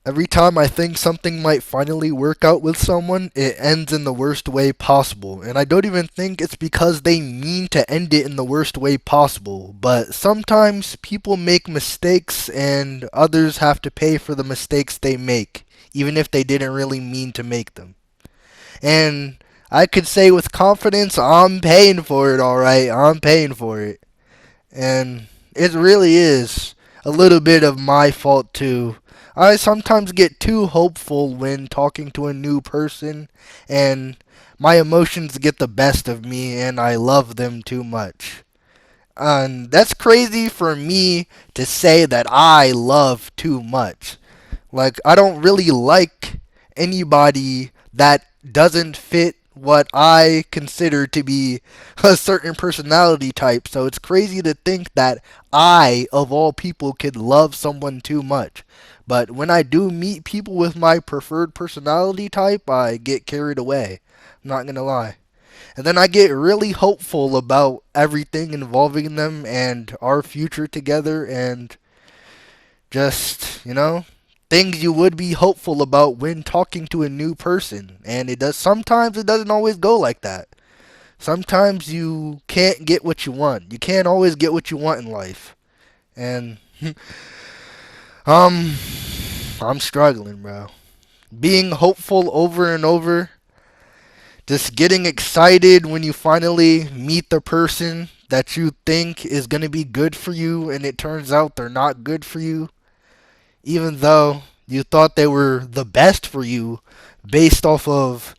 Every time I think something might finally work out with someone, it ends in the worst way possible. And I don't even think it's because they mean to end it in the worst way possible. But sometimes people make mistakes and others have to pay for the mistakes they make, even if they didn't really mean to make them. And I could say with confidence, I'm paying for it, alright. I'm paying for it. And it really is a little bit of my fault too. I sometimes get too hopeful when talking to a new person, and my emotions get the best of me, and I love them too much. And that's crazy for me to say that I love too much. Like, I don't really like anybody that doesn't fit what I consider to be a certain personality type. So it's crazy to think that I, of all people, could love someone too much. But when I do meet people with my preferred personality type, I get carried away. I'm not gonna lie. And then I get really hopeful about everything involving them and our future together and just, things you would be hopeful about when talking to a new person. And it doesn't always go like that. Sometimes you can't get what you want. You can't always get what you want in life. And um I'm struggling, bro. Being hopeful over and over, just getting excited when you finally meet the person that you think is going to be good for you and it turns out they're not good for you, even though you thought they were the best for you based off of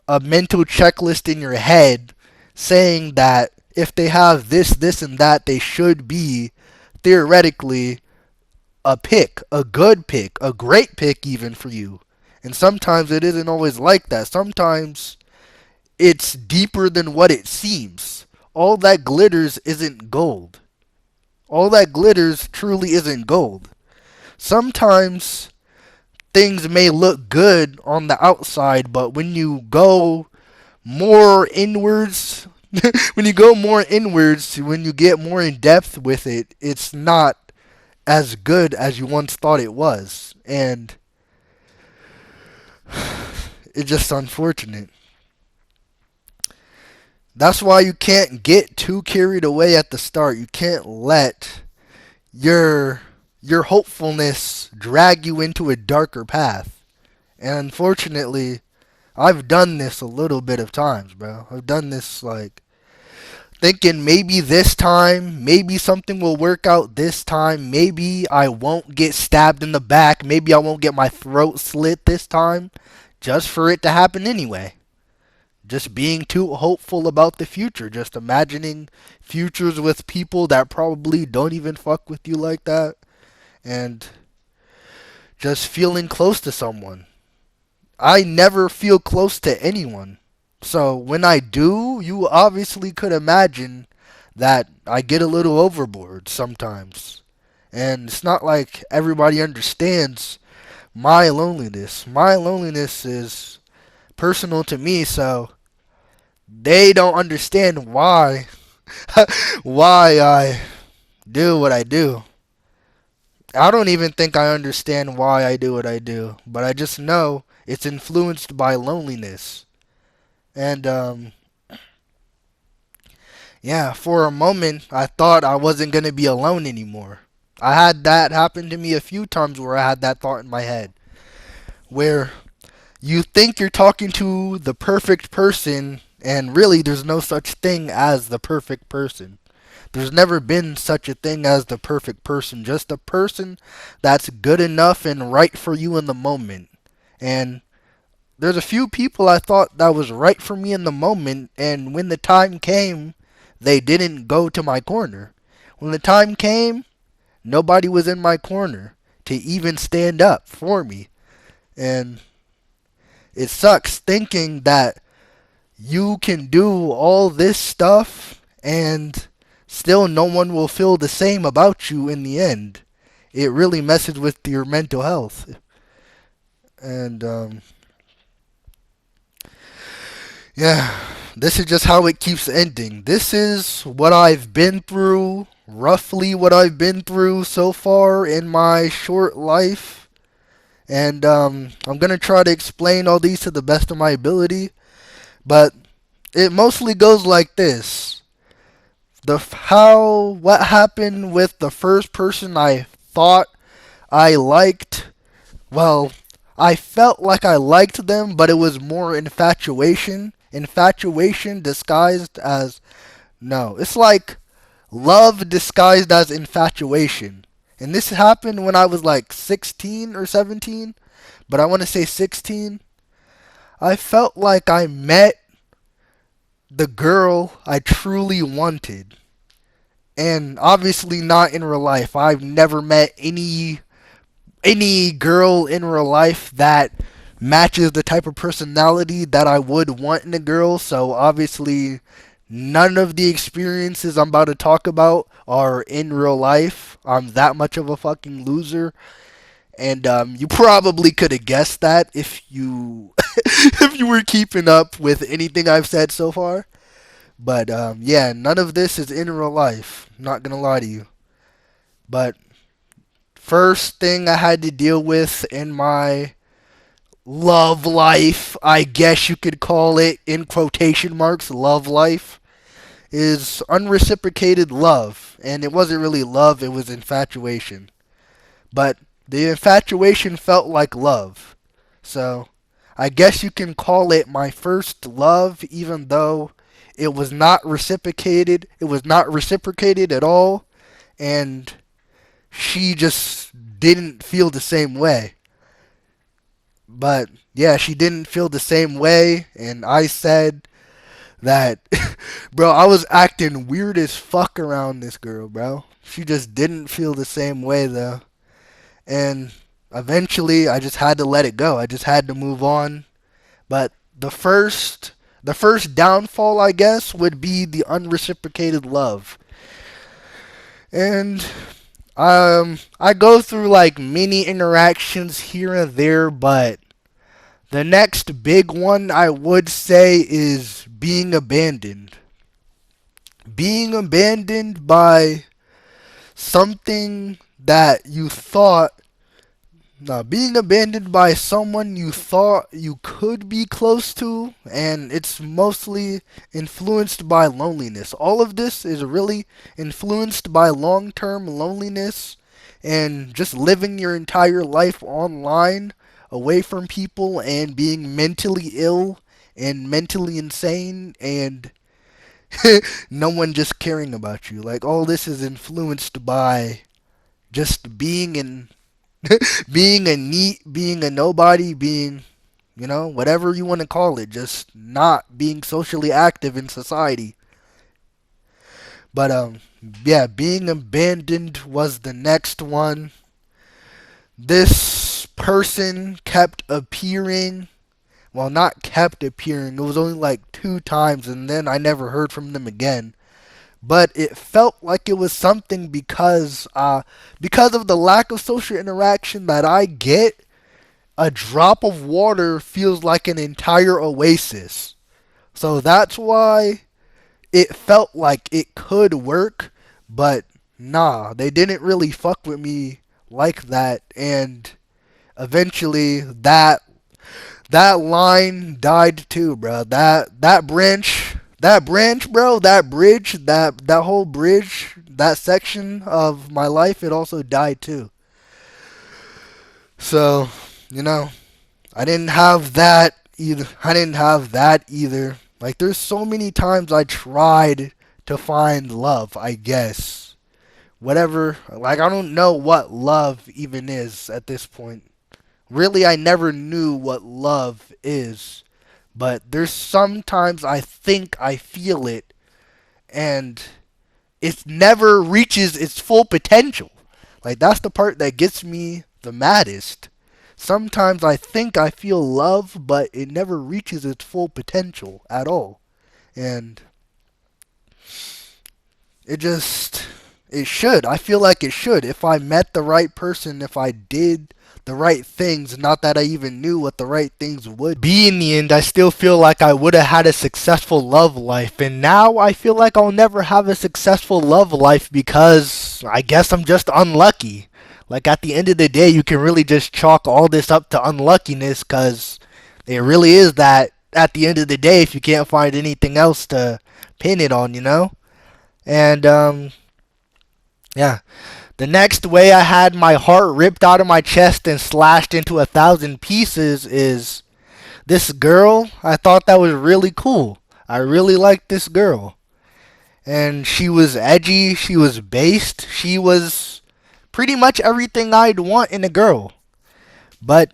a mental checklist in your head saying that if they have this, this, and that, they should be theoretically a pick, a good pick, a great pick even for you. And sometimes it isn't always like that. Sometimes it's deeper than what it seems. All that glitters isn't gold. All that glitters truly isn't gold. Sometimes things may look good on the outside, but when you go more inwards, when you get more in depth with it, it's not as good as you once thought it was. And it's just unfortunate. That's why you can't get too carried away at the start. You can't let your your hopefulness drag you into a darker path. And unfortunately, I've done this a little bit of times, bro. I've done this like thinking maybe this time, maybe something will work out this time, maybe I won't get stabbed in the back, maybe I won't get my throat slit this time, just for it to happen anyway. Just being too hopeful about the future, just imagining futures with people that probably don't even fuck with you like that, and just feeling close to someone. I never feel close to anyone. So when I do, you obviously could imagine that I get a little overboard sometimes. And it's not like everybody understands my loneliness. My loneliness is personal to me, so they don't understand why why I do what I do. I don't even think I understand why I do what I do, but I just know it's influenced by loneliness. And yeah, for a moment I thought I wasn't going to be alone anymore. I had that happen to me a few times where I had that thought in my head where you think you're talking to the perfect person and really there's no such thing as the perfect person. There's never been such a thing as the perfect person, just a person that's good enough and right for you in the moment. And there's a few people I thought that was right for me in the moment, and when the time came, they didn't go to my corner. When the time came, nobody was in my corner to even stand up for me. And it sucks thinking that you can do all this stuff and still no one will feel the same about you in the end. It really messes with your mental health. And yeah, this is just how it keeps ending. This is what I've been through, roughly what I've been through so far in my short life. And I'm gonna try to explain all these to the best of my ability, but it mostly goes like this. What happened with the first person I thought I liked, well, I felt like I liked them, but it was more infatuation. Infatuation disguised as no. It's like love disguised as infatuation. And this happened when I was like 16 or 17, but I want to say 16. I felt like I met the girl I truly wanted. And obviously not in real life. I've never met any girl in real life that matches the type of personality that I would want in a girl. So obviously, none of the experiences I'm about to talk about are in real life. I'm that much of a fucking loser, and you probably could have guessed that if you if you were keeping up with anything I've said so far. But yeah, none of this is in real life. I'm not gonna lie to you. But first thing I had to deal with in my love life, I guess you could call it in quotation marks, love life, is unreciprocated love. And it wasn't really love, it was infatuation. But the infatuation felt like love. So I guess you can call it my first love, even though it was not reciprocated. It was not reciprocated at all. And she just didn't feel the same way. But yeah, she didn't feel the same way, and I said that, bro, I was acting weird as fuck around this girl, bro. She just didn't feel the same way though, and eventually I just had to let it go. I just had to move on. But the first downfall, I guess, would be the unreciprocated love, and I go through like many interactions here and there, but the next big one I would say is being abandoned. Being abandoned by something that you thought, no, being abandoned by someone you thought you could be close to, and it's mostly influenced by loneliness. All of this is really influenced by long term loneliness and just living your entire life online away from people and being mentally ill and mentally insane and no one just caring about you. Like all this is influenced by just being in being a neat, being a nobody, being, whatever you want to call it, just not being socially active in society. But yeah, being abandoned was the next one. This person kept appearing. Well, not kept appearing. It was only like two times, and then I never heard from them again. But it felt like it was something because of the lack of social interaction that I get. A drop of water feels like an entire oasis. So that's why it felt like it could work, but nah, they didn't really fuck with me like that, and eventually that line died too, bro. That branch, bro, that bridge, that whole bridge, that section of my life, it also died too. So, you know, I didn't have that either. I didn't have that either. Like there's so many times I tried to find love, I guess. Whatever, like I don't know what love even is at this point. Really, I never knew what love is. But there's sometimes I think I feel it and it never reaches its full potential. Like that's the part that gets me the maddest. Sometimes I think I feel love, but it never reaches its full potential at all. And it just, it should. I feel like it should. If I met the right person, if I did the right things, not that I even knew what the right things would be in the end, I still feel like I would have had a successful love life. And now I feel like I'll never have a successful love life because I guess I'm just unlucky. Like at the end of the day, you can really just chalk all this up to unluckiness because it really is that at the end of the day if you can't find anything else to pin it on, you know? And yeah. The next way I had my heart ripped out of my chest and slashed into 1,000 pieces is this girl. I thought that was really cool. I really liked this girl. And she was edgy, she was based, she was pretty much everything I'd want in a girl. But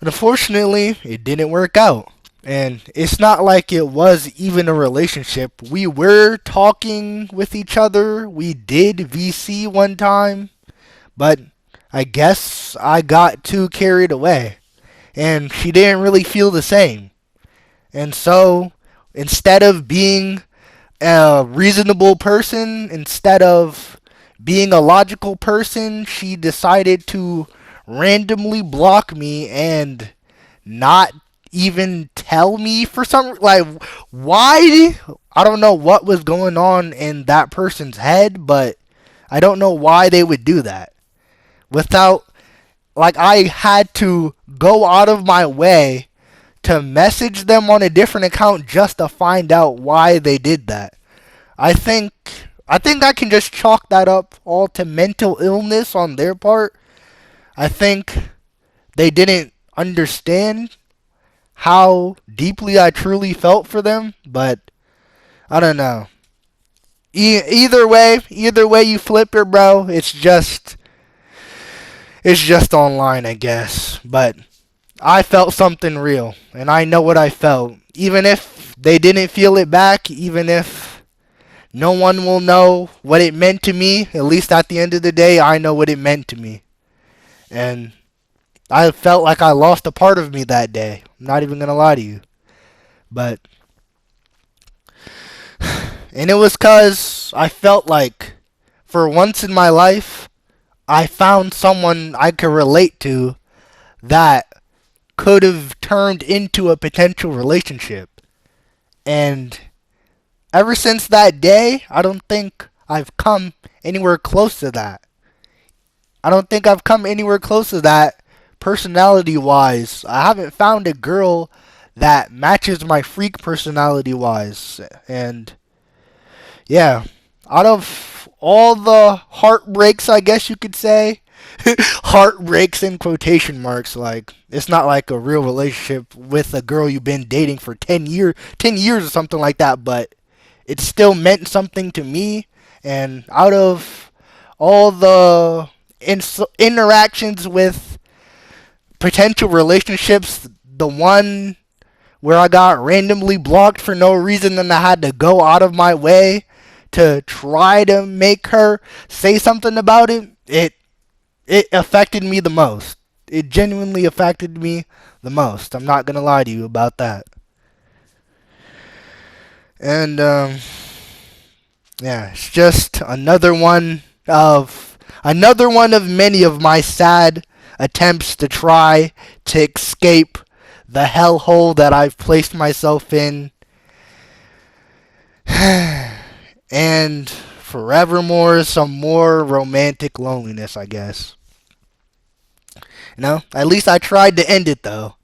unfortunately, it didn't work out. And it's not like it was even a relationship. We were talking with each other. We did VC one time. But I guess I got too carried away. And she didn't really feel the same. And so, instead of being a reasonable person, instead of being a logical person, she decided to randomly block me and not even tell me for some like why. I don't know what was going on in that person's head, but I don't know why they would do that without like I had to go out of my way to message them on a different account just to find out why they did that. I think I think I can just chalk that up all to mental illness on their part. I think they didn't understand how deeply I truly felt for them, but I don't know. Either way you flip it, bro, it's just online, I guess. But I felt something real, and I know what I felt. Even if they didn't feel it back, even if no one will know what it meant to me, at least at the end of the day, I know what it meant to me. And I felt like I lost a part of me that day. I'm not even gonna lie to you. But and it was cause I felt like for once in my life I found someone I could relate to that could have turned into a potential relationship. And ever since that day, I don't think I've come anywhere close to that. I don't think I've come anywhere close to that personality wise. I haven't found a girl that matches my freak personality wise. And yeah, out of all the heartbreaks, I guess you could say, heartbreaks in quotation marks, like it's not like a real relationship with a girl you've been dating for 10 years or something like that, but it still meant something to me. And out of all the interactions with potential relationships, the one where I got randomly blocked for no reason and I had to go out of my way to try to make her say something about it, it affected me the most. It genuinely affected me the most. I'm not gonna lie to you about that. And yeah, it's just another one of many of my sad attempts to try to escape the hellhole that I've placed myself in. And forevermore, some more romantic loneliness, I guess. You know, at least I tried to end it though.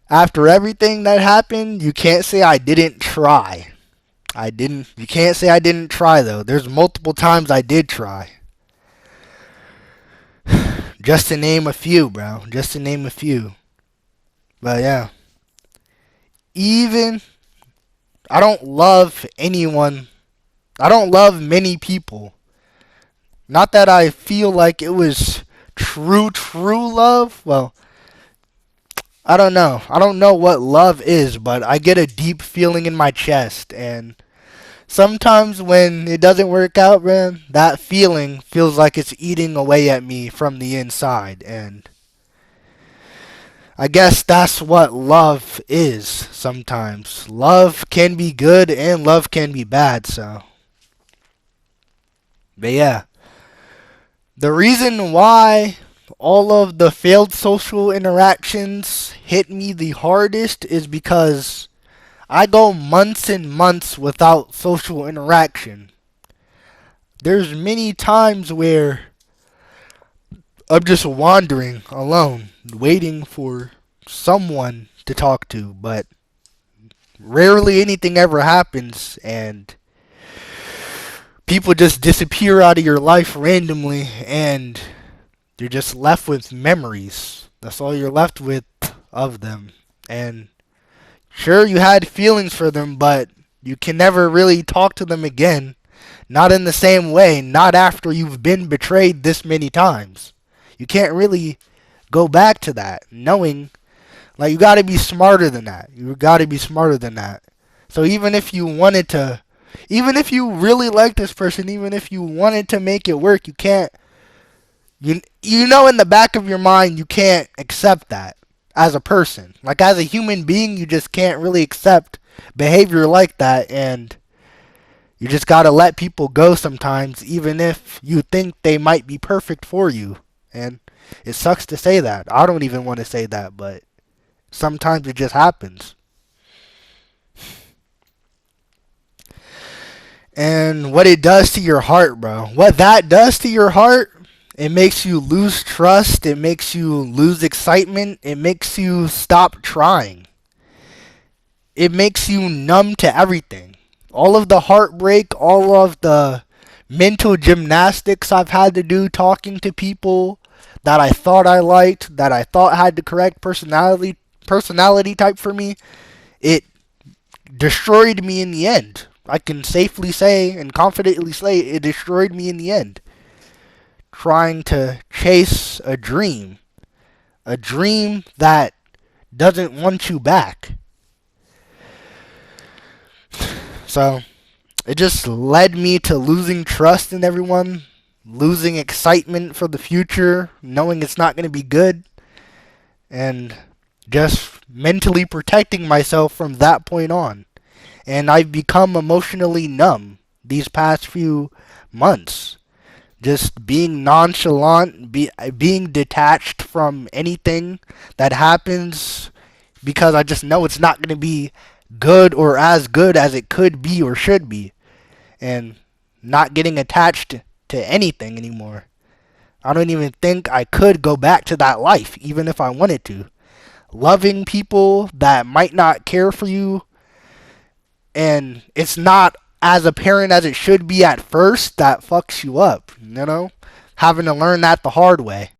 After everything that happened, you can't say I didn't try. I didn't. You can't say I didn't try though. There's multiple times I did try. Just to name a few, bro. Just to name a few. But yeah. Even I don't love anyone. I don't love many people. Not that I feel like it was true love. Well, I don't know. I don't know what love is, but I get a deep feeling in my chest. And sometimes when it doesn't work out, man, that feeling feels like it's eating away at me from the inside. And I guess that's what love is sometimes. Love can be good and love can be bad, so. But yeah. The reason why all of the failed social interactions hit me the hardest is because I go months and months without social interaction. There's many times where I'm just wandering alone, waiting for someone to talk to, but rarely anything ever happens, and people just disappear out of your life randomly, and you're just left with memories. That's all you're left with of them. And sure, you had feelings for them, but you can never really talk to them again. Not in the same way, not after you've been betrayed this many times. You can't really go back to that knowing, like, you got to be smarter than that. You got to be smarter than that. So even if you wanted to, even if you really like this person, even if you wanted to make it work, you can't. You know in the back of your mind you can't accept that as a person. Like, as a human being, you just can't really accept behavior like that, and you just got to let people go sometimes, even if you think they might be perfect for you. And it sucks to say that. I don't even want to say that, but sometimes it just happens. And what it does to your heart, bro. What that does to your heart, it makes you lose trust. It makes you lose excitement. It makes you stop trying. It makes you numb to everything. All of the heartbreak, all of the mental gymnastics I've had to do talking to people that I thought I liked, that I thought had the correct personality type for me, it destroyed me in the end. I can safely say and confidently say it destroyed me in the end. Trying to chase a dream that doesn't want you back. So, it just led me to losing trust in everyone, losing excitement for the future, knowing it's not going to be good, and just mentally protecting myself from that point on. And I've become emotionally numb these past few months. Just being nonchalant, being detached from anything that happens because I just know it's not going to be good or as good as it could be or should be. And not getting attached to anything anymore. I don't even think I could go back to that life, even if I wanted to. Loving people that might not care for you, and it's not as apparent as it should be at first, that fucks you up, you know? Having to learn that the hard way.